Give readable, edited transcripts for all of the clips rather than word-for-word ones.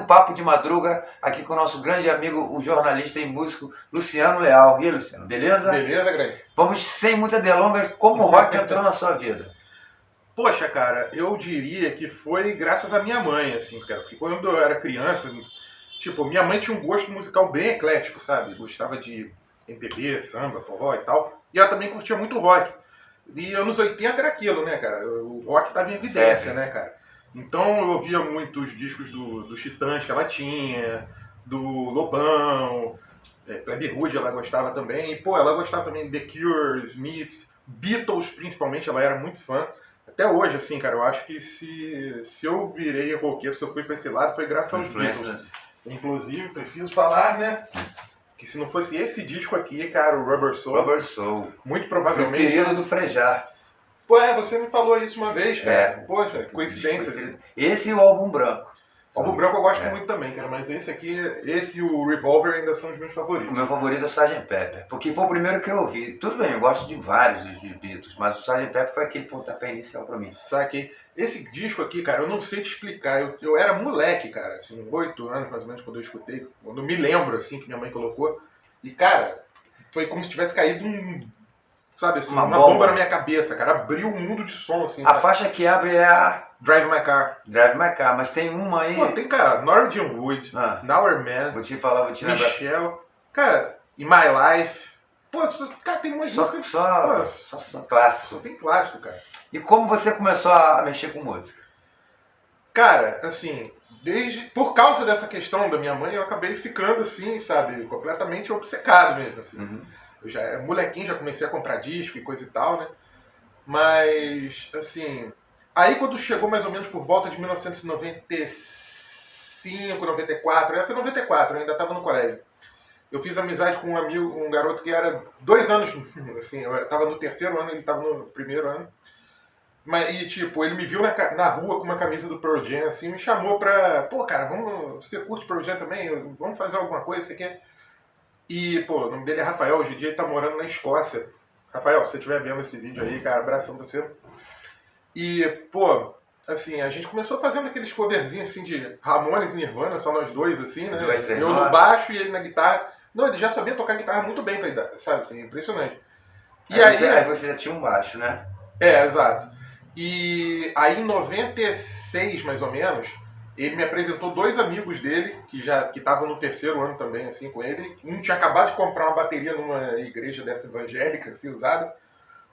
papo de madruga aqui com o nosso grande amigo, o jornalista e músico Luciano Leal. E aí, Luciano, beleza? Beleza, grande. Vamos sem muita delonga, como o rock entrou na sua vida? Poxa, cara, eu diria que foi graças à minha mãe, assim, cara. Porque quando eu era criança, tipo, minha mãe tinha um gosto musical bem eclético, sabe? Gostava de MPB, samba, forró e tal. E ela também curtia muito rock. E anos 80 era aquilo, né, cara? O rock tava em evidência, né, cara? Então eu ouvia muitos discos dos Titãs que ela tinha, do Lobão, Plebe Rude ela gostava também. E, pô, ela gostava também de The Cure, Smiths, Beatles principalmente, ela era muito fã. Até hoje, assim, cara, eu acho que se eu virei roqueiro, se eu fui pra esse lado, foi graças aos Beatles. Inclusive, preciso falar, né, que se não fosse esse disco aqui, cara, o Rubber Soul, muito provavelmente... Preferido do Frejar. Pô, você me falou isso uma vez, cara. Poxa, coincidência. Esse e o Álbum Branco. O Álbum Branco eu gosto muito também, cara, mas esse aqui, esse e o Revolver ainda são os meus favoritos. O meu favorito é o Sgt. Pepper, porque foi o primeiro que eu ouvi. Tudo bem, eu gosto de vários dos Beatles, mas o Sgt. Pepper foi aquele pontapé inicial pra mim. Saquei. Esse disco aqui, cara, eu não sei te explicar. Eu era moleque, cara, assim, 8 anos mais ou menos, quando eu escutei. Quando eu me lembro, assim, que minha mãe colocou. E, cara, foi como se tivesse caído sabe assim, uma bomba na minha cabeça, cara. Abriu um mundo de som, assim. A faixa que abre é a... Drive My Car. Drive My Car, mas tem uma aí... Pô, tem, cara, Norwegian Wood, Now We're Man, vou te lembrar. Michelle, cara, In My Life. Pô, cara, tem umas músicas... Só clássico. Só tem clássico, cara. E como você começou a mexer com música? Cara, assim, por causa dessa questão da minha mãe, eu acabei ficando assim, sabe, completamente obcecado mesmo, assim. Uhum. Eu molequinho, já comecei a comprar disco e coisa e tal, né? Mas, assim... Aí quando chegou mais ou menos por volta de 1995, 94, foi 94, eu ainda estava no colégio. Eu fiz amizade com um amigo, um garoto que era 2 anos, assim, eu estava no 3º ano, ele estava no 1º ano. E tipo, ele me viu na rua com uma camisa do Pearl Jam, assim, me chamou pra... Pô, cara, você curte Pearl Jam também? Vamos fazer alguma coisa, você quer? E, pô, o nome dele é Rafael, hoje em dia ele tá morando na Escócia. Rafael, se você estiver vendo esse vídeo aí, cara, abração pra você. E, pô, assim, a gente começou fazendo aqueles coverzinhos, assim, de Ramones e Nirvana, só nós dois, assim, né? Eu no baixo e ele na guitarra. Não, ele já sabia tocar guitarra muito bem pra idade, sabe, assim, impressionante. E aí você já tinha um baixo, né? Exato. E aí em 96, mais ou menos, ele me apresentou 2 amigos dele, que estavam no 3º ano também, assim, com ele. Um tinha acabado de comprar uma bateria numa igreja dessa evangélica, assim, usada.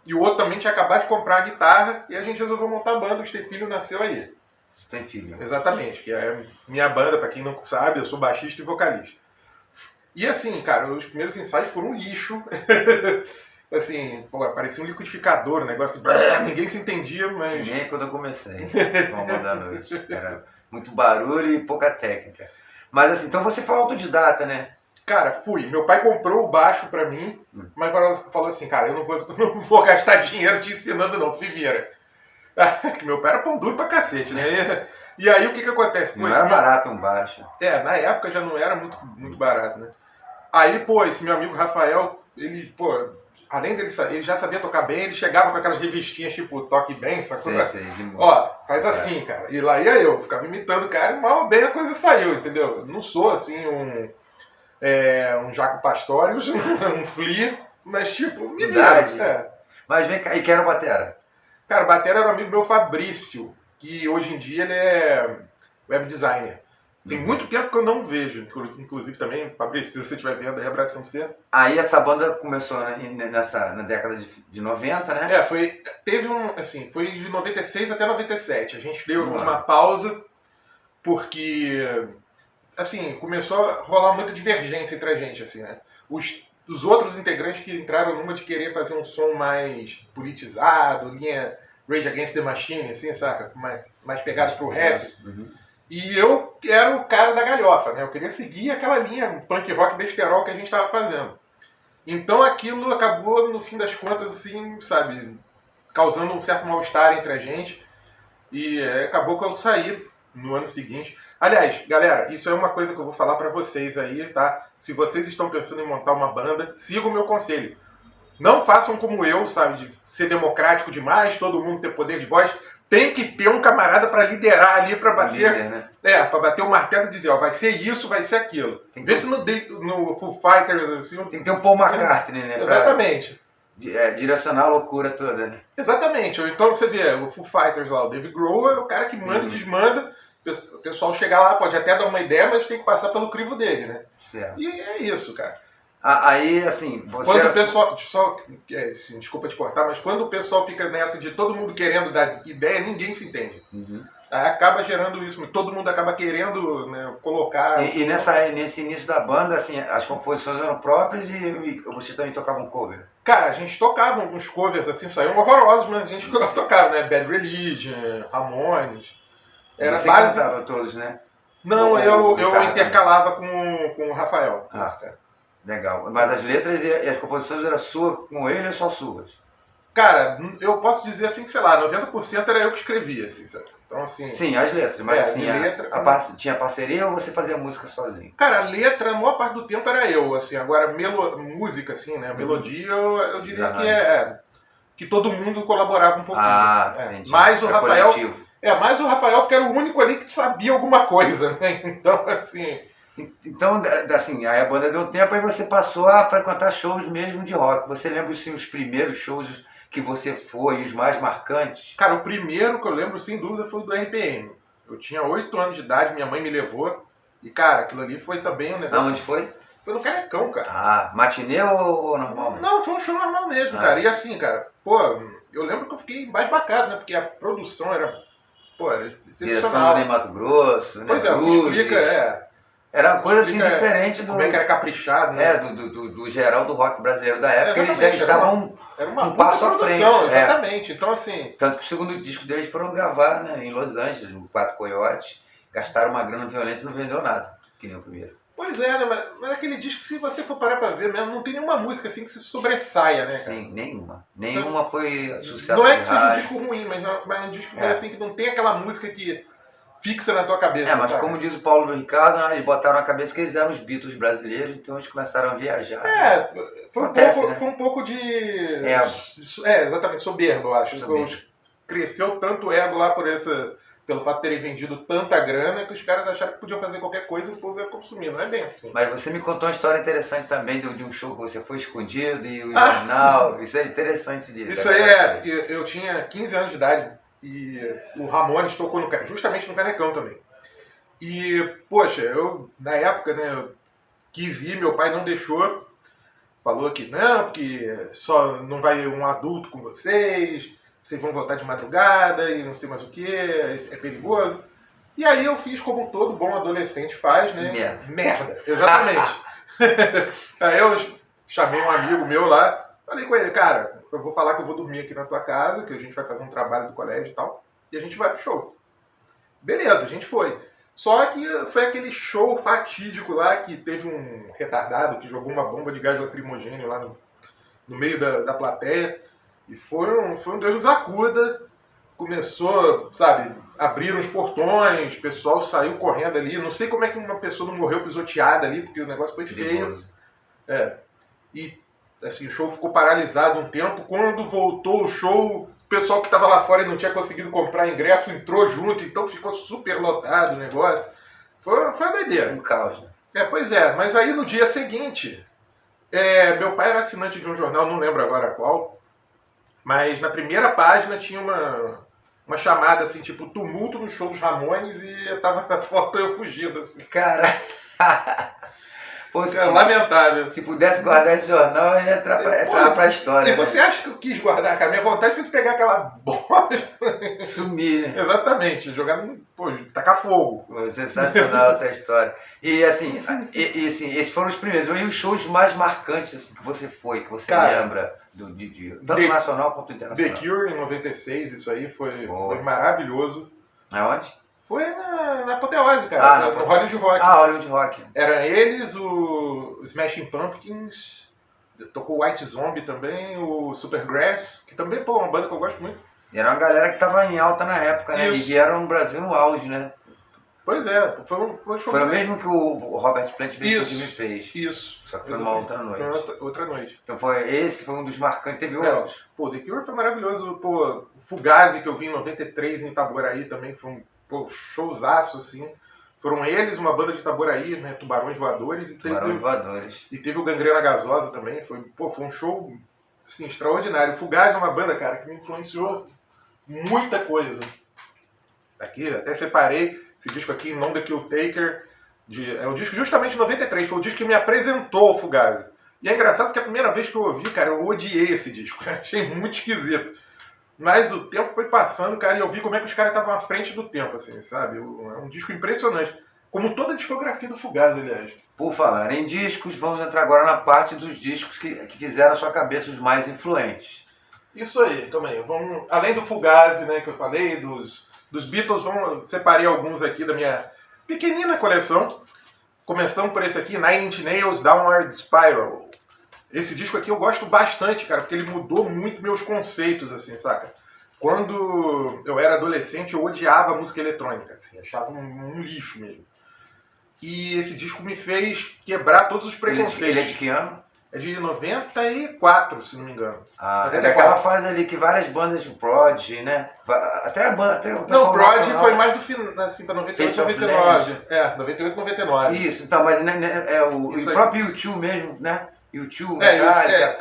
E o outro também tinha acabado de comprar a guitarra e a gente resolveu montar a banda. O Stay Filho nasceu aí. Stay Filho. Exatamente, que é minha banda, pra quem não sabe, eu sou baixista e vocalista. E assim, cara, os primeiros ensaios foram um lixo. Assim, pô, parecia um liquidificador, um negócio... Ninguém se entendia, mas... Nem quando eu comecei, uma banda à noite. Era muito barulho e pouca técnica. Mas assim, então você foi autodidata, né? Cara, fui. Meu pai comprou o baixo pra mim, mas falou assim, cara, eu não vou gastar dinheiro te ensinando não, se vira. Meu pai era pão duro pra cacete, né? E aí o que acontece? Não era barato um baixo. Na época já não era muito, muito barato, né? Aí, pô, esse meu amigo Rafael, ele, pô, além dele, ele já sabia tocar bem, ele chegava com aquelas revistinhas tipo Toque Bem, sacou? Ó, faz assim, cara. E lá ia eu, ficava imitando o cara e mal ou bem a coisa saiu, entendeu? Eu não sou assim um Jaco Pastorius, um Flea, mas tipo, me vira. Mas vem cá, e quem era o batera? Cara, o batera era um amigo meu, Fabrício, que hoje em dia ele é web designer. Tem muito tempo que eu não vejo, inclusive também, Fabrício, se você estiver vendo, abração pra você. Aí essa banda começou na década de 90, né? Foi de 96 até 97. A gente deu uma pausa, porque... assim, começou a rolar muita divergência entre a gente, assim, né? Os outros integrantes que entraram numa de querer fazer um som mais politizado, linha Rage Against the Machine, assim, saca? Mais pegado pro rap. E eu era o cara da galhofa, né? Eu queria seguir aquela linha punk rock besterol que a gente tava fazendo. Então aquilo acabou, no fim das contas, assim, sabe? Causando um certo mal-estar entre a gente. E acabou que eu saí no ano seguinte. Aliás, galera, isso é uma coisa que eu vou falar pra vocês aí, tá? Se vocês estão pensando em montar uma banda, sigam o meu conselho. Não façam como eu, sabe, de ser democrático demais, todo mundo ter poder de voz. tem que ter um camarada pra liderar ali, pra bater. Líder, né? Pra bater o martelo e dizer, ó, vai ser isso, vai ser aquilo. Tem Vê que- se no Foo Fighters, assim... Tem que ter um Paul McCartney, né? Exatamente. Direcionar a loucura toda, né? Exatamente. Ou então você vê o Foo Fighters lá, o Dave Grohl é o cara que manda e desmanda. O pessoal chega lá, pode até dar uma ideia, mas tem que passar pelo crivo dele, né? Certo. E é isso, cara. Aí, assim, você... Quando o pessoal... assim, desculpa te cortar, mas quando o pessoal fica nessa de todo mundo querendo dar ideia, ninguém se entende. Uhum. Aí acaba gerando isso, todo mundo acaba querendo, né, colocar... E nesse início da banda, assim, as composições eram próprias e vocês também tocavam cover? Cara, a gente tocava alguns covers, assim, saíam horrorosos, mas a gente tocava, né? Bad Religion, Ramones. Era Você base... cantava todos, né? Não, eu guitarra intercalava com o Rafael. Cara. Legal. Mas as letras e as composições eram suas com ele ou só suas? Cara, eu posso dizer assim que, sei lá, 90% era eu que escrevia, assim, sabe? Então, assim... Sim, as letras. Mas assim, letra, tinha parceria ou você fazia música sozinho? Cara, a letra, a maior parte do tempo era eu, assim. Agora, música, assim, né? Melodia, eu diria que todo mundo colaborava um pouquinho. Entendi. Mais o Rafael... Coletivo. Mais o Rafael, porque era o único ali que sabia alguma coisa, né? Então, assim... Então, assim, aí a banda deu um tempo, aí você passou a frequentar shows mesmo de rock. Você lembra, assim, os primeiros shows que você foi, os mais marcantes? Cara, o primeiro que eu lembro, sem dúvida, foi o do RPM. Eu tinha 8 anos de idade, minha mãe me levou. E, cara, aquilo ali foi também um negócio... Aonde foi? Foi no Canecão, cara. Matinê ou normal? Não, foi um show normal mesmo, cara. E assim, cara, eu lembro que eu fiquei embasbacado, né? Porque a produção era Direção excepcional. do Ney Mato Grosso, né? Pois é, o que explica, Era uma coisa assim diferente do... Como é que era caprichado, né? Do geral do rock brasileiro da época. Eles já Exatamente, estavam era uma um passo à produção, frente. exatamente. Então, assim... Tanto que o segundo disco deles foram gravar, né, em Los Angeles, no Quatro Coiotes. Gastaram uma grana violenta e não vendeu nada, que nem o primeiro. Pois é, né? Mas aquele disco, se você for parar pra ver mesmo, não tem nenhuma música assim que se sobressaia, né, cara? Sim, nenhuma. Nenhuma foi sucesso. Não é que de seja um rádio. disco ruim, mas é um disco assim que não tem aquela música que fixa na tua cabeça. Mas sabe? como diz o Paulo Ricardo, né, eles botaram na cabeça que eles eram os Beatles brasileiros, então eles começaram a viajar. Foi um pouco de... Ego. Exatamente, soberbo, eu acho. Soberbo. Cresceu tanto o ego lá pelo fato de terem vendido tanta grana que os caras acharam que podiam fazer qualquer coisa e o povo ia consumir. Não é bem assim. Mas você me contou uma história interessante também de um show que você foi escondido e o jornal. Isso é interessante disso. Isso aí porque eu tinha 15 anos de idade e o Ramones tocou justamente no Canecão também. E, poxa, eu, na época, né, eu quis ir, meu pai não deixou. Falou que não, porque só não vai um adulto com vocês vão voltar de madrugada e não sei mais o que, é perigoso. E aí eu fiz como todo bom adolescente faz, né? Merda, exatamente. Aí eu chamei um amigo meu lá, falei com ele, cara, eu vou falar que eu vou dormir aqui na tua casa, que a gente vai fazer um trabalho do colégio e tal, e a gente vai pro show. Beleza, a gente foi. Só que foi aquele show fatídico lá que teve um retardado que jogou uma bomba de gás lacrimogêneo lá no meio da plateia. E foi um Deus nos acuda. Começou, sabe, abriram os portões, o pessoal saiu correndo ali. Não sei como é que uma pessoa não morreu pisoteada ali, porque o negócio foi feio. E assim, o show ficou paralisado um tempo. Quando voltou o show, o pessoal que estava lá fora e não tinha conseguido comprar ingresso entrou junto, então ficou super lotado o negócio. Foi uma doideira. Um caos, né? Pois é, mas aí no dia seguinte, meu pai era assinante de um jornal, não lembro agora qual, mas na primeira página tinha uma chamada assim, tipo, tumulto no show dos Ramones e tava a foto eu fugindo, assim. Cara... Pô, lamentável. Se pudesse guardar esse jornal, ia entrar pra história. E você acha que eu quis guardar, cara? Minha vontade foi de pegar aquela bola. Sumir, né? Exatamente, jogar, tacar fogo. Sensacional essa história. E assim, assim, esses foram os primeiros. E os shows mais marcantes assim, que você foi, que você lembra, tanto nacional quanto internacional? The Cure em 96, isso aí foi maravilhoso. Aonde? Foi na Apoteose, cara, no Hollywood Rock. Hollywood Rock. Eram eles, o Smashing Pumpkins, tocou White Zombie também, o Supergrass, que também é uma banda que eu gosto muito. E era uma galera que tava em alta na época, né? Isso. E vieram no Brasil no auge, né? Pois é, foi um show. Foi o mesmo que o Robert Plant veio que o Jimmy Page. Isso. Só que foi uma outra noite. Foi outra noite. Então esse foi um dos marcantes, teve outros. Pô, The Cure foi maravilhoso. Pô, Fugazi, que eu vi em 93 em Itaboraí também, foi um showzaço, assim. Foram eles, uma banda de Itaboraí, né, Tubarões Voadores. E teve o Gangrena Gasosa também. Foi um show, assim, extraordinário. Fugazi é uma banda, cara, que me influenciou muita coisa. Aqui, até separei esse disco aqui, Non The Kill Taker. É o disco justamente de 93, foi o disco que me apresentou o Fugazi. E é engraçado que a primeira vez que eu ouvi, cara, eu odiei esse disco. Achei muito esquisito. Mas o tempo foi passando, cara, e eu vi como é que os caras estavam à frente do tempo, assim, sabe? É um disco impressionante. Como toda a discografia do Fugazi, aliás. Por falar em discos, vamos entrar agora na parte dos discos que fizeram a sua cabeça os mais influentes. Isso aí, também. Vamos, além do Fugazi, né, que eu falei, dos Beatles, separei alguns aqui da minha pequenina coleção. Começando por esse aqui, Nine Inch Nails Downward Spiral. Esse disco aqui eu gosto bastante, cara, porque ele mudou muito meus conceitos, assim, saca? Quando eu era adolescente, eu odiava música eletrônica, assim, achava um lixo mesmo. E esse disco me fez quebrar todos os preconceitos. Ele é de que ano? É de 94, se não me engano. Ah, é daquela fase ali que várias bandas de Prodigy, né? Até a banda, até o pessoal. Não, o Prodigy foi mais do final, assim, pra 98, 99. 98, 99. Isso, então, mas é o próprio U2 mesmo, né? U2,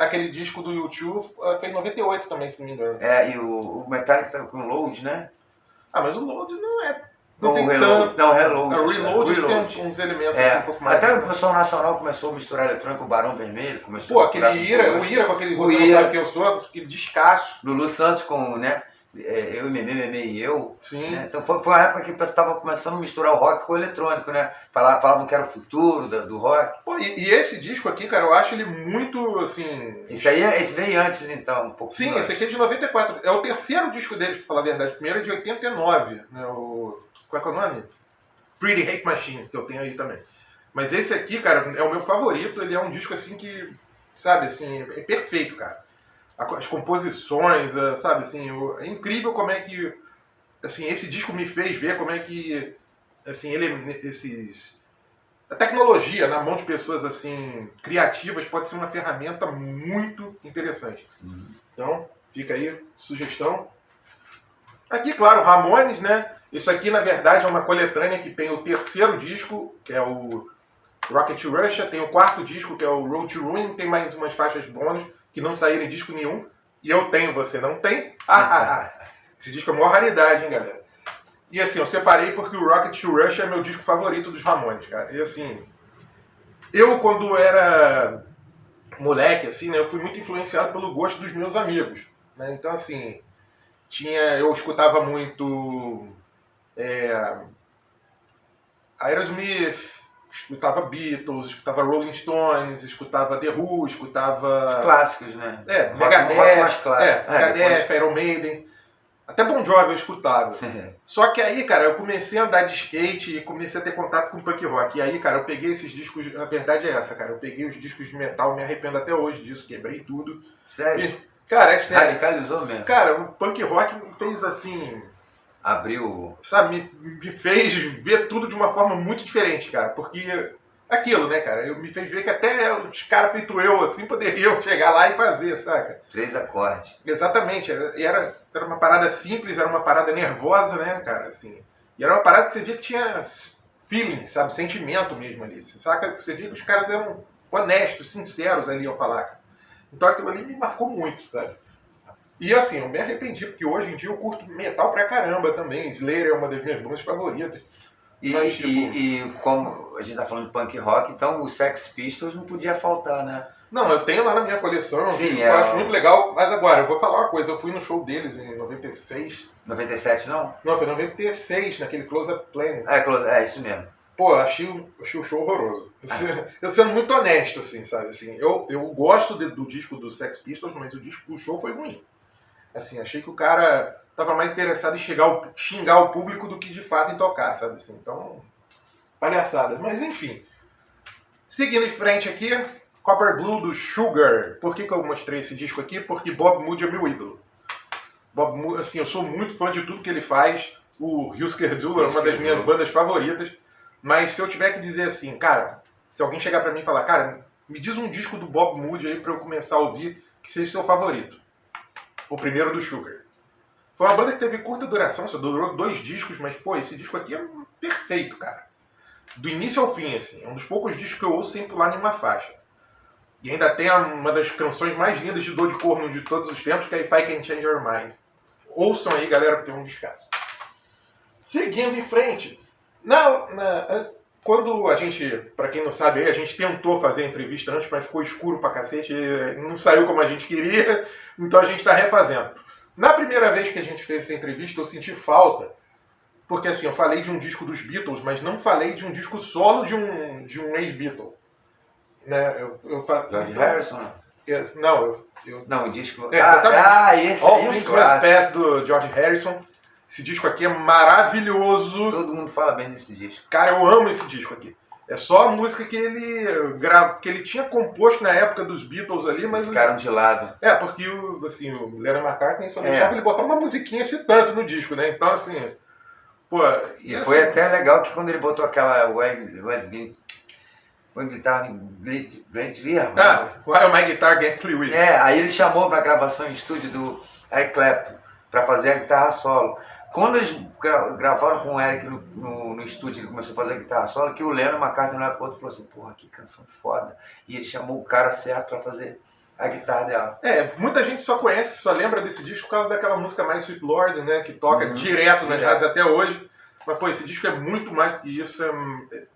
aquele disco do U2 foi em 98 também, se não me engano. E o Metallica tá com o Load, né? Ah, mas o Load não é... Não tem tanto. Não, Reload. O Reload tem uns elementos assim, um pouco mais. Até o pessoal nacional começou a misturar eletrônico, o Barão Vermelho começou. Pô, aquele o Ira com aquele Você Não Sabe Quem Eu Sou, aquele descasso. Lulu Santos com, né? Eu e Memê e eu. Sim. Né? Então foi uma época que o pessoal estava começando a misturar o rock com o eletrônico, né? Falavam que era o futuro do rock. Pô, e esse disco aqui, cara, eu acho ele muito, assim... Esse veio antes, então, um pouco. Sim, antes. Esse aqui é de 94. É o terceiro disco deles, pra falar a verdade. O primeiro é de 89, né? Qual é que é o nome? Pretty Hate Machine, que eu tenho aí também. Mas esse aqui, cara, é o meu favorito. Ele é um disco, assim, que, sabe, assim, é perfeito, cara. As composições, sabe, assim, é incrível como é que, assim, esse disco me fez ver como é que, assim, a tecnologia na mão de pessoas, assim, criativas pode ser uma ferramenta muito interessante. Então, fica aí, sugestão. Aqui, claro, Ramones, né? Isso aqui, na verdade, é uma coletânea que tem o terceiro disco, que é o Rocket to Russia, tem o quarto disco, que é o Road to Ruin, tem mais umas faixas bônus que não saíram em disco nenhum. E eu tenho, você não tem? Esse disco é a maior raridade, hein, galera? E assim, eu separei porque o Rocket to Russia é meu disco favorito dos Ramones, cara. E assim, eu quando era moleque, assim, né, eu fui muito influenciado pelo gosto dos meus amigos, né? Então, assim, eu escutava muito Aerosmith, escutava Beatles, escutava Rolling Stones, escutava The Who, escutava... Os clássicos, né? Megadeth, Iron Maiden. Até Bon Jovi eu escutava. Só que aí, cara, eu comecei a andar de skate e comecei a ter contato com punk rock. E aí, cara, eu peguei esses discos... A verdade é essa, cara. Eu peguei os discos de metal, me arrependo até hoje disso, quebrei tudo. Sério? Cara, é sério. Radicalizou mesmo. Cara, o punk rock me fez assim... Abriu... Sabe, me fez ver tudo de uma forma muito diferente, cara. Porque aquilo, né, cara? Me fez ver que até os caras feito eu, assim, poderiam chegar lá e fazer, saca? 3 acordes. Exatamente. Era uma parada simples, era uma parada nervosa, né, cara? Assim. E era uma parada que você via que tinha feeling, sabe? Sentimento mesmo ali. Saca? Você via que os caras eram honestos, sinceros ali ao falar, cara. Então aquilo ali me marcou muito, sabe? E assim, eu me arrependi, porque hoje em dia eu curto metal pra caramba também. Slayer é uma das minhas bandas favoritas. Mas, e como a gente tá falando de punk rock, então o Sex Pistols não podia faltar, né? Não, eu tenho lá na minha coleção, sim, eu acho muito legal. Mas agora, eu vou falar uma coisa, eu fui no show deles em 96. 97 não? Não, foi 96, naquele Close Up Planet. É isso mesmo. Pô, achei o show horroroso. Eu sendo muito honesto, assim, sabe? Assim, eu gosto do disco do Sex Pistols, mas o show foi ruim. Assim, achei que o cara tava mais interessado em xingar o público do que de fato em tocar, sabe? Assim, então, palhaçada. Mas enfim. Seguindo em frente aqui, Copper Blue do Sugar. Por que eu mostrei esse disco aqui? Porque Bob Moody é meu ídolo. Bob Moody, assim, eu sou muito fã de tudo que ele faz. O Husker Du é uma das minhas bandas favoritas. Mas se eu tiver que dizer assim, cara, se alguém chegar pra mim e falar, cara, me diz um disco do Bob Moody aí pra eu começar a ouvir que seja seu favorito. O primeiro do Sugar. Foi uma banda que teve curta duração, só durou 2 discos, mas, pô, esse disco aqui é perfeito, cara. Do início ao fim, assim. É um dos poucos discos que eu ouço sem pular nenhuma faixa. E ainda tem uma das canções mais lindas de dor de corno de todos os tempos, que é If I Can Change Your Mind. Ouçam aí, galera, porque é um descasso. Seguindo em frente. Quando a gente, pra quem não sabe aí, a gente tentou fazer a entrevista antes, mas ficou escuro pra cacete, não saiu como a gente queria, então a gente tá refazendo. Na primeira vez que a gente fez essa entrevista, eu senti falta, porque assim, eu falei de um disco dos Beatles, mas não falei de um disco solo de um ex-Beatle. Né? George Harrison? Não, o disco... esse All aí Things Must Pass, do George Harrison. Esse disco aqui é maravilhoso. Todo mundo fala bem desse disco. Cara, eu amo esse disco aqui. É só a música que ele tinha composto na época dos Beatles ali, mas... Ficaram de lado. Porque o Lennon McCartney só deixava ele botar uma musiquinha esse tanto no disco, né? Então, assim... Pô, e foi até legal que quando ele botou aquela... When Guitar Gets Weird. While My Guitar Gets Weird. Aí ele chamou pra gravação em estúdio do Eric Clapton pra fazer a guitarra solo. Quando eles gravaram com o Eric no estúdio, ele começou a fazer a guitarra solo, que o Lennon McCartney olhou pro outro e falou assim, porra, que canção foda. E ele chamou o cara certo pra fazer a guitarra dela. Muita gente só conhece, só lembra desse disco por causa daquela música mais Sweet Lord, né, que toca direto nas rádios até hoje. Mas, pô, esse disco é muito mais do que isso, é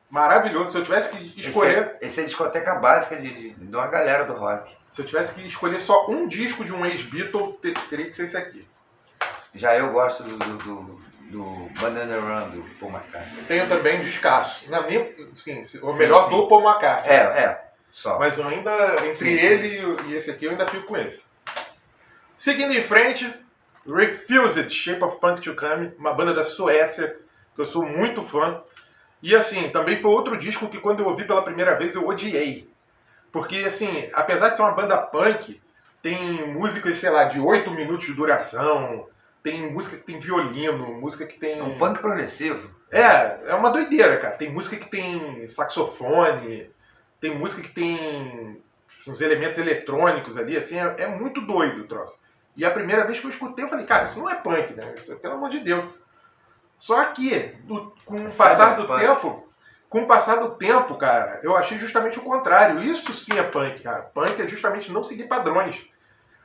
maravilhoso. Se eu tivesse que escolher... Esse é a discoteca básica de uma galera do rock. Se eu tivesse que escolher só um disco de um ex-Beatle, teria que ser esse aqui. Já eu gosto do Banana Run, do Paul McCartney. Tenho também um descasso. Na minha, o melhor do Paul McCartney. Só. Mas eu ainda, entre ele e esse aqui, eu ainda fico com esse. Seguindo em frente, Refused, Shape of Punk to Come, uma banda da Suécia, que eu sou muito fã. E assim, também foi outro disco que quando eu ouvi pela primeira vez eu odiei. Porque assim, apesar de ser uma banda punk, tem músicas, sei lá, de 8 minutos de duração, tem música que tem violino, música que tem... Um punk progressivo. É uma doideira, cara. Tem música que tem saxofone, tem música que tem uns elementos eletrônicos ali, assim, é muito doido o troço. E a primeira vez que eu escutei, eu falei, cara, isso não é punk, né? Isso, pelo amor de Deus. Só que, com o passar do tempo, cara, eu achei justamente o contrário. Isso sim é punk, cara. Punk é justamente não seguir padrões,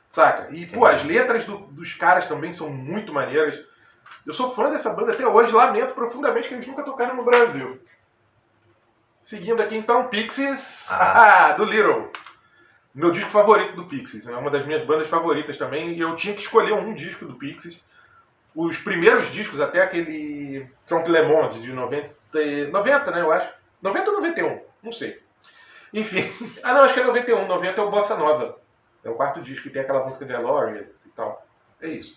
saca? E, pô, as letras dos caras também são muito maneiras. Eu sou fã dessa banda até hoje, lamento profundamente que eles nunca tocaram no Brasil. Seguindo aqui, então, Pixies, do Little. Meu disco favorito do Pixies, é uma das minhas bandas favoritas também, e eu tinha que escolher um disco do Pixies. Os primeiros discos, até aquele Trompe Le Monde de 90, né, eu acho. 90 ou 91, não sei. Enfim, não, acho que é 91, 90 é o Bossa Nova. É o quarto disco que tem aquela música de Eloria e tal. É isso.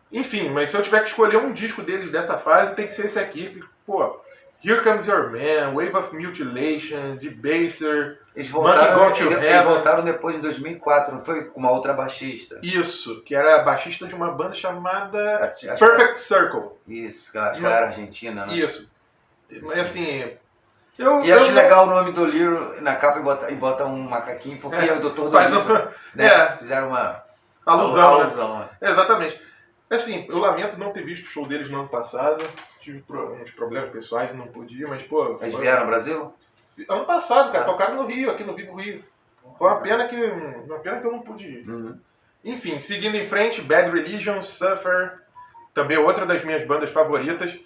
Enfim, mas se eu tiver que escolher um disco deles dessa fase, tem que ser esse aqui. Pô, Here Comes Your Man, Wave of Mutilation, Debaser, Monkey Go to Heaven. Eles voltaram depois de 2004, não foi? Com uma outra baixista. Isso, que era baixista de uma banda chamada Perfect Circle. Isso, acho que ela era argentina, né? Isso. Mas assim... acho legal o nome do Little na capa e bota um macaquinho, porque é o Dr. Dolittle, né? Fizeram uma alusão. Né? Exatamente. Assim, eu lamento não ter visto o show deles no ano passado. Tive uns problemas pessoais e não pude ir, mas, pô... Eles vieram ao Brasil? Ano passado, cara. Tocaram no Rio, aqui no Vivo Rio. Foi uma pena que eu não pude ir. Uhum. Enfim, seguindo em frente, Bad Religion, Suffer. Também outra das minhas bandas favoritas.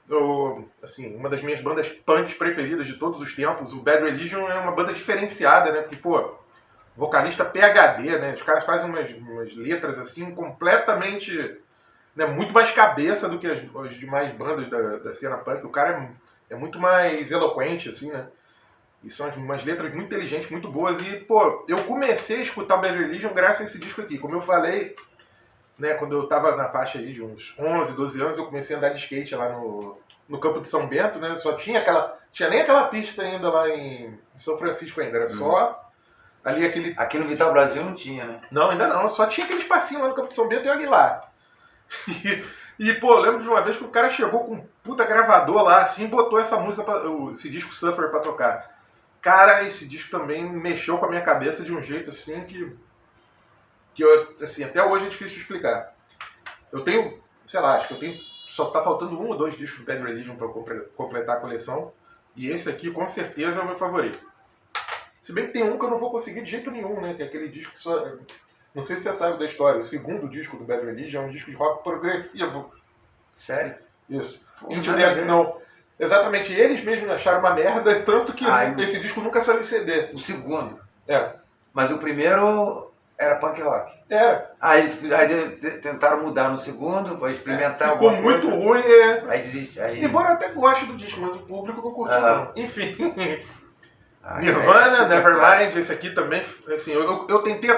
Uma das minhas bandas punks preferidas de todos os tempos. O Bad Religion é uma banda diferenciada, né? Porque, pô, vocalista PhD, né? Os caras fazem umas letras, assim, completamente... Né, muito mais cabeça do que as demais bandas da cena punk. O cara é muito mais eloquente, assim, né? E são umas letras muito inteligentes, muito boas. E, pô, eu comecei a escutar Bad Religion graças a esse disco aqui. Como eu falei, né, quando eu tava na faixa aí de uns 11, 12 anos, eu comecei a andar de skate lá no campo de São Bento, né? Só tinha nem aquela pista ainda lá em São Francisco ainda. Era só ali aquele... Aqui no Vital Brasil não tinha, né? Não, ainda não. Só tinha aquele espacinho lá no campo de São Bento e Aguilar. E, pô, eu lembro de uma vez que o cara chegou com um puta gravador lá, assim, e botou essa música, esse disco Suffer pra tocar. Cara, esse disco também mexeu com a minha cabeça de um jeito, assim, que eu, assim, até hoje é difícil de explicar. Eu tenho, sei lá, acho que eu tenho, só tá faltando 1 ou 2 discos do Bad Religion pra eu completar a coleção. E esse aqui, com certeza, é o meu favorito. Se bem que tem um que eu não vou conseguir de jeito nenhum, né? Que é aquele disco que só... Não sei se você sabe da história. O segundo disco do Bad Religion é um disco de rock progressivo. Sério? Isso. Pô, Into nada a the... ver. Não. Exatamente. Eles mesmos acharam uma merda, tanto que Ai. esse disco nunca saiu em CD. O segundo. É. Mas o primeiro era punk rock. Era. Aí tentaram mudar no segundo, foi experimentar Ficou alguma muito coisa. ruim, é. Aí desiste. Aí... Embora eu até goste do disco, mas o público não curtiu, não. Enfim. isso Nirvana, é super Nevermind, clássico. esse aqui também, assim, eu tentei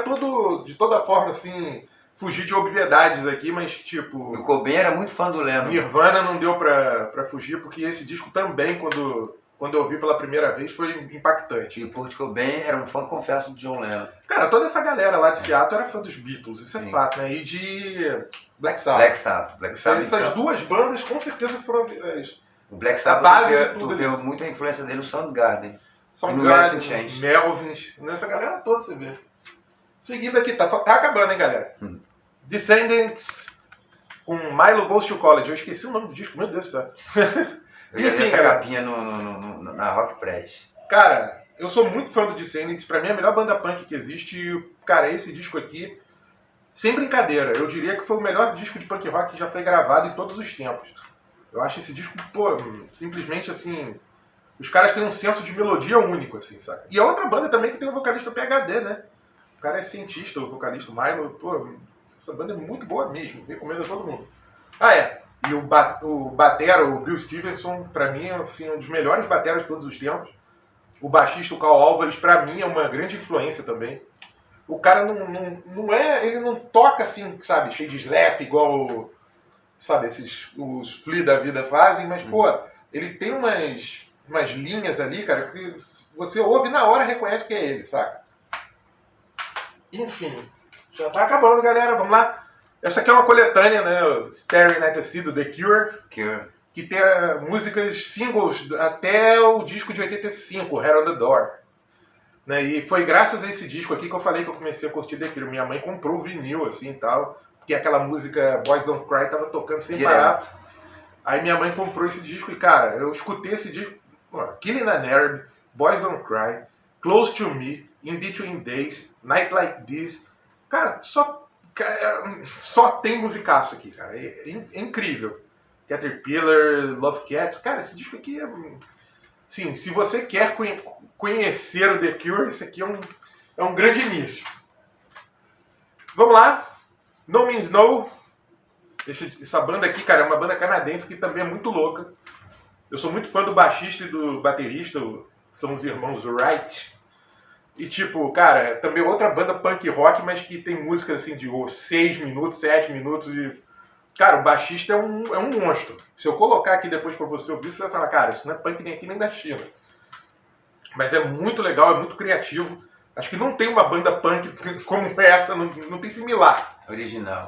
de toda forma, assim, fugir de obviedades aqui, mas, tipo, O Cobain era muito fã do Lennon. Nirvana não deu pra fugir, porque esse disco também, quando eu ouvi pela primeira vez, foi impactante. E o Kurt Cobain era um fã, confesso, do John Lennon. Cara, toda essa galera lá de Seattle era fã dos Beatles, isso Sim. é fato, né? E de Black Sabbath. Black Sabbath. Black Sabbath Essas então, duas bandas, com certeza, foram o Black a Sabbath, base de tu tudo vê ali. muita influência dele no Soundgarden. No Soundgarden, Alice in Chains. Melvins, nessa galera toda você vê. Seguindo aqui, tá acabando, hein, galera? Descendants com Milo Goes to College. Eu esqueci o nome do disco, meu Deus do céu. Eu já vi Enfim, essa cara. capinha na Rock Press. Cara, eu sou muito fã do Descendants. Pra mim é a melhor banda punk que existe. E, cara, esse disco aqui, sem brincadeira, eu diria que foi o melhor disco de punk rock que já foi gravado em todos os tempos. Eu acho esse disco, pô, simplesmente assim... Os caras têm um senso de melodia único, assim, saca? E a outra banda também que tem um vocalista PhD, né? O cara é cientista, o vocalista, o Milo. Pô, essa banda é muito boa mesmo. Recomendo a todo mundo. Ah, é. E o batera, o Bill Stevenson, pra mim, é assim, um dos melhores bateras de todos os tempos. O baixista, o Carl Álvares, pra mim, é uma grande influência também. O cara não é... Ele não toca assim, sabe? Cheio de slap, igual, sabe, os Flea da vida fazem. Mas, pô, ele tem umas linhas ali, cara, que você ouve na hora e reconhece que é ele, saca? Enfim, já tá acabando, galera, vamos lá. Essa aqui é uma coletânea, né, Staring at the Sea, do The Cure, que tem músicas singles até o disco de 85, Hair on the Door. Né, e foi graças a esse disco aqui que eu falei que eu comecei a curtir The Cure. Minha mãe comprou o vinil, assim, e tal, porque aquela música Boys Don't Cry tava tocando sem parar. Aí minha mãe comprou esse disco e, cara, eu escutei esse disco, Killing an Arab, Boys Don't Cry, Close to Me, In Between Days, Night Like This. Cara, só tem musicaço aqui, cara. É incrível. Caterpillar, Love Cats. Cara, esse disco aqui é... Sim, se você quer conhecer o The Cure, esse aqui é um grande início. Vamos lá. No Means No. Essa banda aqui, cara, é uma banda canadense que também é muito louca. Eu sou muito fã do baixista e do baterista, são os irmãos Wright. E tipo, cara, também outra banda punk rock, mas que tem música assim de 6 minutos, 7 minutos e... Cara, o baixista é um monstro. Se eu colocar aqui depois pra você ouvir, você vai falar, cara, isso não é punk nem aqui nem da China. Mas é muito legal, é muito criativo. Acho que não tem uma banda punk como essa, não tem similar. Original.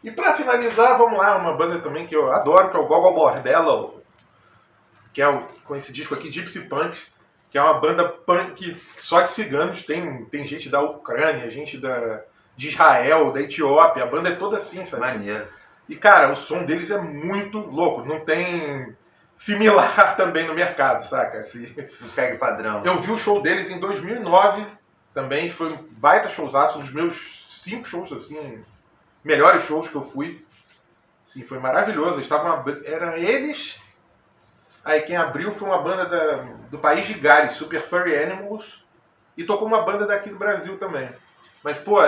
E pra finalizar, vamos lá, uma banda também que eu adoro, que é o Gogol Bordello, que é com esse disco aqui, Gypsy Punks, que é uma banda punk só de ciganos, tem gente da Ucrânia, gente de Israel, da Etiópia, a banda é toda assim, sabe? Maneiro. E, cara, o som deles é muito louco, não tem similar também no mercado, saca? Assim, Não segue padrão. eu vi o show deles em 2009, também foi um baita showzaço, um dos meus 5 shows, assim, melhores shows que eu fui. Sim, foi maravilhoso. Era eles. Aí quem abriu foi uma banda do país de Gales, Super Furry Animals. E tocou uma banda daqui do Brasil também. Mas, pô,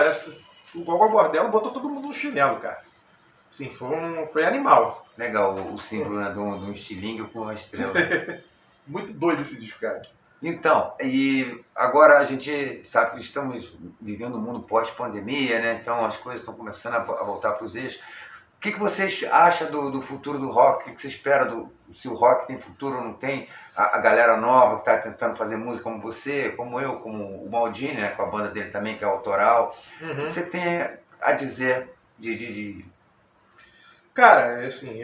o Gogol Bordello botou todo mundo no chinelo, cara. Sim, foi animal. Legal, o símbolo, né, de um estilingue com uma estrela. Muito doido esse disco, cara. Então, e agora a gente sabe que estamos vivendo um mundo pós-pandemia, né? Então as coisas estão começando a voltar para os eixos. O que vocês acham do futuro do rock? O que você espera se o rock tem futuro ou não tem? A galera nova que está tentando fazer música como você, como eu, como o Maldini, né, com a banda dele também, que é autoral. O que você tem a dizer Cara, assim,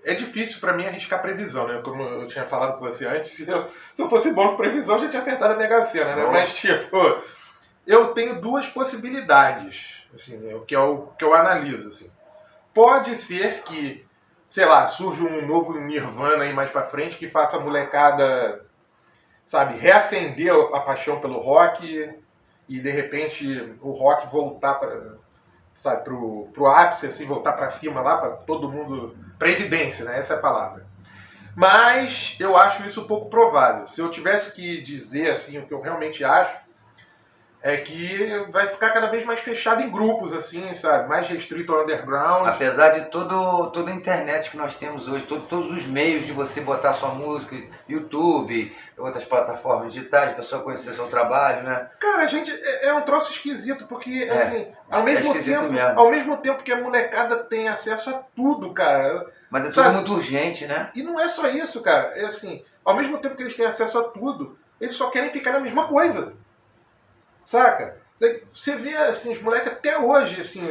é difícil pra mim arriscar previsão, né? Como eu tinha falado com você antes, se eu fosse bom com previsão, eu já tinha acertado a Mega Sena, né? Oh. Mas, tipo, eu tenho duas possibilidades, assim, o que eu analiso, assim. Pode ser que, sei lá, surja um novo Nirvana aí mais pra frente que faça a molecada, sabe, reacender a paixão pelo rock e, de repente, o rock voltar para, sabe, pro ápice, assim, voltar pra cima lá, pra todo mundo, pra evidência, né? Essa é a palavra. Mas eu acho isso um pouco provável. Se eu tivesse que dizer, assim, o que eu realmente acho, é que vai ficar cada vez mais fechado em grupos, assim, sabe? Mais restrito ao underground. Apesar de toda a internet que nós temos hoje, todos os meios de você botar sua música, YouTube, outras plataformas digitais, a pessoa conhecer seu trabalho, né? Cara, a gente é um troço esquisito, porque, assim, esquisito mesmo. ao mesmo tempo que a molecada tem acesso a tudo, cara. Mas é tudo sabe? muito urgente, né? E não é só isso, cara. É assim, ao mesmo tempo que eles têm acesso a tudo, eles só querem ficar na mesma coisa. Saca? Você vê, assim, os moleques até hoje, assim,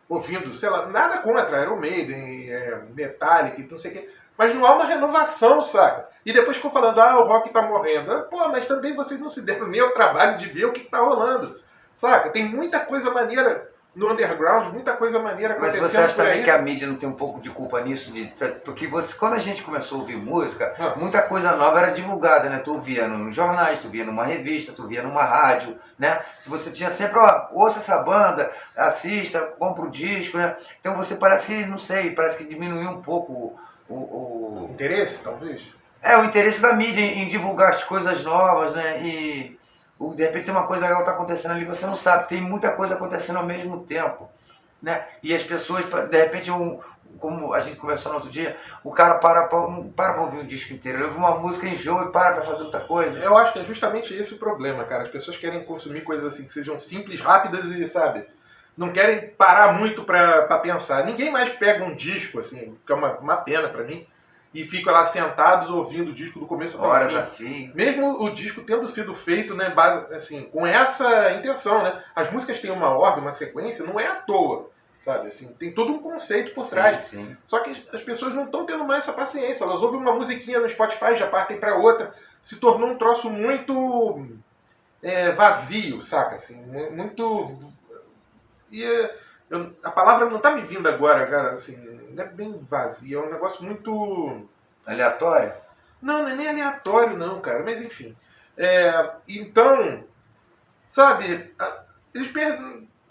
ouvindo, sei lá, nada contra Iron Maiden, Metallica e não sei o quê, mas não há uma renovação, saca? E depois ficou falando, o rock tá morrendo. Pô, mas também vocês não se deram nem ao trabalho de ver o que tá rolando, saca? Tem muita coisa maneira no underground, muita coisa maneira Mas acontecendo você acha por também aí. que a mídia não tem um pouco de culpa nisso? Porque quando a gente começou a ouvir música, muita coisa nova era divulgada, né? Tu via nos jornais, tu via numa revista, tu via numa rádio, né? Se você tinha sempre, ouça essa banda, assista, compra o disco, né? Então você parece que, não sei, parece que diminuiu um pouco o Interesse, talvez? o interesse da mídia em divulgar as coisas novas, né? E de repente tem uma coisa legal que está acontecendo ali, você não sabe, tem muita coisa acontecendo ao mesmo tempo, né? E as pessoas, de repente, como a gente conversou no outro dia, o cara não para pra ouvir um disco inteiro, ele ouve uma música, enjoa e para fazer outra coisa. Eu acho que é justamente esse o problema, cara. As pessoas querem consumir coisas assim que sejam simples, rápidas e, sabe, não querem parar muito pra pensar. Ninguém mais pega um disco, assim, que é uma pena pra mim, e fica lá sentados ouvindo o disco do começo ao Horas fim. a fim. Mesmo o disco tendo sido feito, né, assim, com essa intenção, né? As músicas têm uma ordem, uma sequência, não é à toa, sabe? Assim, tem todo um conceito por trás. Sim. Só que as pessoas não estão tendo mais essa paciência. Elas ouvem uma musiquinha no Spotify, já partem pra outra. Se tornou um troço muito vazio, saca? Assim, muito... E a palavra não tá me vindo agora, cara, assim, não é bem vazio, é um negócio muito... Aleatório? Não é nem aleatório não, cara, mas enfim. Então, sabe,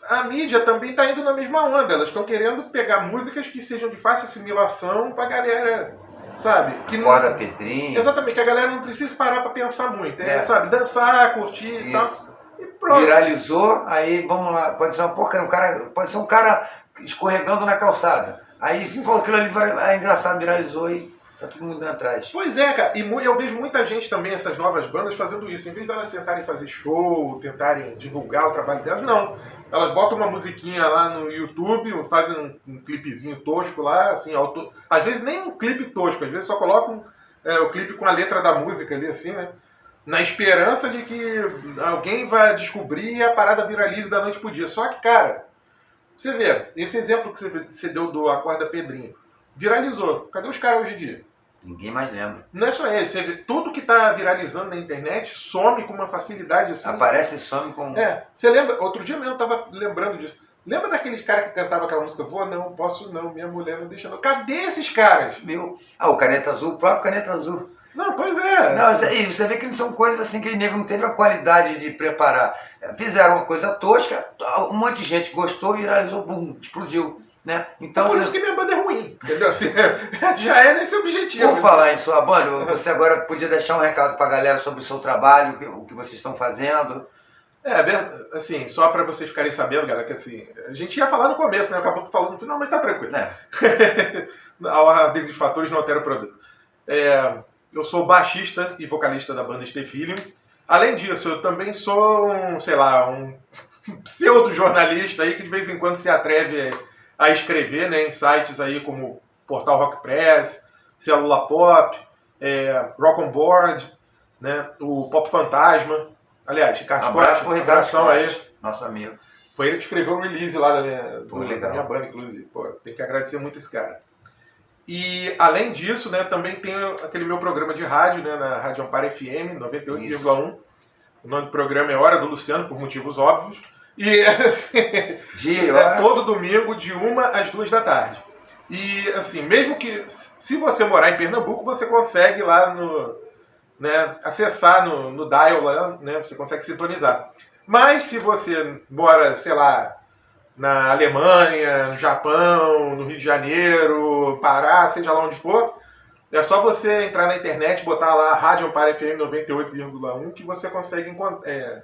a mídia também tá indo na mesma onda, elas estão querendo pegar músicas que sejam de fácil assimilação pra galera, sabe? Que não... Corda Pedrinho. Exatamente, que a galera não precisa parar pra pensar muito, sabe? Dançar, curtir e tal. E pronto. Viralizou, aí vamos lá, pode ser uma porcaria, pode ser um cara escorregando na calçada. Aí, pô, aquilo ali é engraçado, viralizou e tá todo mundo indo atrás. Pois é, cara, e eu vejo muita gente também, essas novas bandas, fazendo isso. Em vez de elas tentarem fazer show, tentarem divulgar o trabalho delas, não. Elas botam uma musiquinha lá no YouTube, fazem um clipezinho tosco lá, assim, às vezes nem um clipe tosco, às vezes só colocam o clipe com a letra da música ali, assim, né? Na esperança de que alguém vai descobrir e a parada viralize da noite pro dia. Só que, cara, você vê, esse exemplo que você deu do Acorda Pedrinho, viralizou. Cadê os caras hoje em dia? Ninguém mais lembra. Não é só esse, você vê, tudo que tá viralizando na internet some com uma facilidade assim. Aparece e some com... Você lembra, outro dia mesmo eu tava lembrando disso. Lembra daqueles caras que cantavam aquela música, vou não, posso não, minha mulher não deixa não. Cadê esses caras? O Caneta Azul, o próprio Caneta Azul. Não, pois é. Não, e você vê que não são coisas assim que o nego não teve a qualidade de preparar. Fizeram uma coisa tosca, um monte de gente gostou, viralizou, bum, explodiu. Né? Então, por isso que minha banda é ruim, entendeu? Assim, já é nesse objetivo. Por falar em sua banda, você agora podia deixar um recado pra galera sobre o seu trabalho, o que vocês estão fazendo. Assim, só pra vocês ficarem sabendo, galera, que assim, a gente ia falar no começo, né? Acabou falando no final, mas tá tranquilo. A ordem dos fatores não altera o produto. Eu sou baixista e vocalista da banda Stefilium. Além disso, eu também sou um pseudo-jornalista aí que de vez em quando se atreve a escrever, né, em sites aí como Portal Rock Press, Célula Pop, Rock on Board, né, o Pop Fantasma. Aliás, Ricardo Abraço pro Ricardo aí. Nosso amigo. Foi ele que escreveu o release lá da minha banda, inclusive. Pô, tem que agradecer muito esse cara. E, além disso, né, também tem aquele meu programa de rádio, né, na Rádio Amparo FM, 98,1. O nome do programa é Hora do Luciano, por motivos óbvios. E, assim, todo domingo, de 1 às 2 da tarde. E, assim, mesmo que, se você morar em Pernambuco, você consegue lá acessar no dial lá, né, você consegue sintonizar. Mas se você mora, sei lá, na Alemanha, no Japão, no Rio de Janeiro, Pará, seja lá onde for, é só você entrar na internet, botar lá Rádio Amparo FM 98,1 que você consegue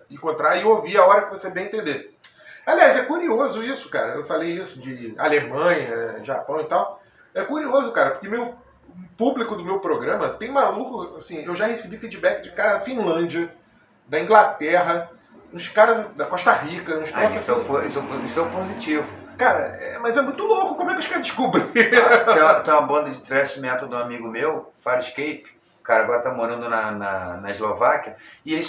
encontrar e ouvir a hora que você bem entender. Aliás, é curioso isso, cara. Eu falei isso de Alemanha, Japão e tal. É curioso, cara, porque o público do meu programa tem maluco, assim, eu já recebi feedback de cara da Finlândia, da Inglaterra, uns caras da Costa Rica, uns caras isso é o positivo. Cara, mas é muito louco, como é que os caras descobriram? Tem uma banda de thrash metal de um amigo meu, Farscape, o cara agora tá morando na Eslováquia, e eles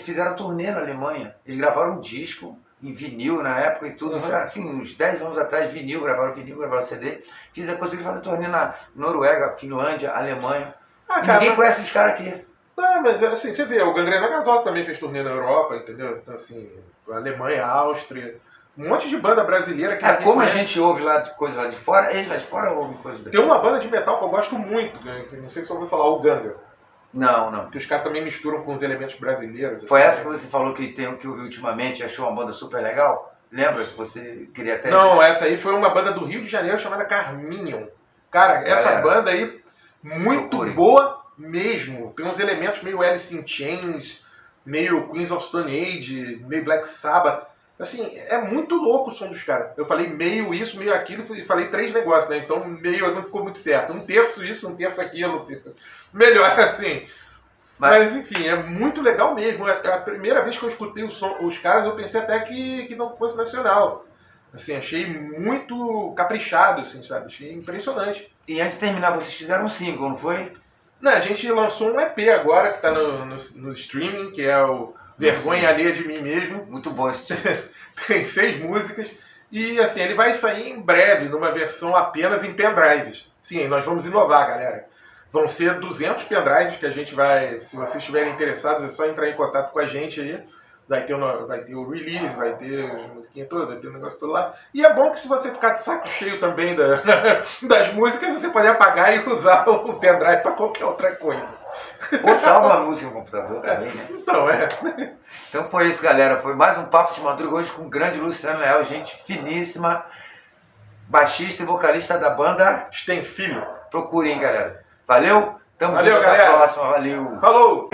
fizeram turnê na Alemanha, eles gravaram um disco em vinil na época e tudo, assim, uns 10 anos atrás, gravaram CD, conseguiram fazer turnê na Noruega, Finlândia, Alemanha, ninguém conhece os caras aqui. Não, mas assim, você vê, o Gangrena Gasosa também fez turnê na Europa, entendeu? Então, assim, Alemanha, Áustria, um monte de banda brasileira que como conhece. A gente ouve coisa lá de fora, eles lá de fora ouvem coisa daqui. Tem uma banda de metal que eu gosto muito, que não sei se você ouviu falar, o Ganga. Não. Que os caras também misturam com os elementos brasileiros. Foi assim, essa que você falou que ultimamente achou uma banda super legal? Lembra que você queria até... Não, essa aí foi uma banda do Rio de Janeiro chamada Carminion. Cara, essa banda aí, muito boa mesmo. Tem uns elementos meio Alice in Chains, meio Queens of Stone Age, meio Black Sabbath. Assim, é muito louco o som dos caras. Eu falei meio isso, meio aquilo, e falei 3 negócios, né? Então meio não ficou muito certo. 1/3 isso, 1/3 aquilo. Melhor assim. Mas enfim, é muito legal mesmo. É a primeira vez que eu escutei os caras, eu pensei até que não fosse nacional. Assim, achei muito caprichado, assim, sabe? Achei impressionante. E antes de terminar, vocês fizeram um single, não foi? Não, a gente lançou um EP agora, que tá no streaming, que é o Vergonha Alheia de Mim Mesmo. Muito bom esse tipo. Tem 6 músicas. E assim, ele vai sair em breve, numa versão apenas em pendrives. Sim, nós vamos inovar, galera. Vão ser 200 pendrives que a gente vai, se vocês estiverem interessados, é só entrar em contato com a gente aí. Vai ter o release, vai ter as musiquinhas todas, vai ter o negócio todo lá. E é bom que se você ficar de saco cheio também das músicas, você pode apagar e usar o pendrive para qualquer outra coisa. Ou salva a música no computador também, né? Então foi isso, galera. Foi mais um Papo de Madruga hoje com o grande Luciano Leal, gente finíssima, baixista e vocalista da banda Tem Filho. Procurem, galera. Valeu? Valeu, galera. Até a próxima. Valeu. Falou!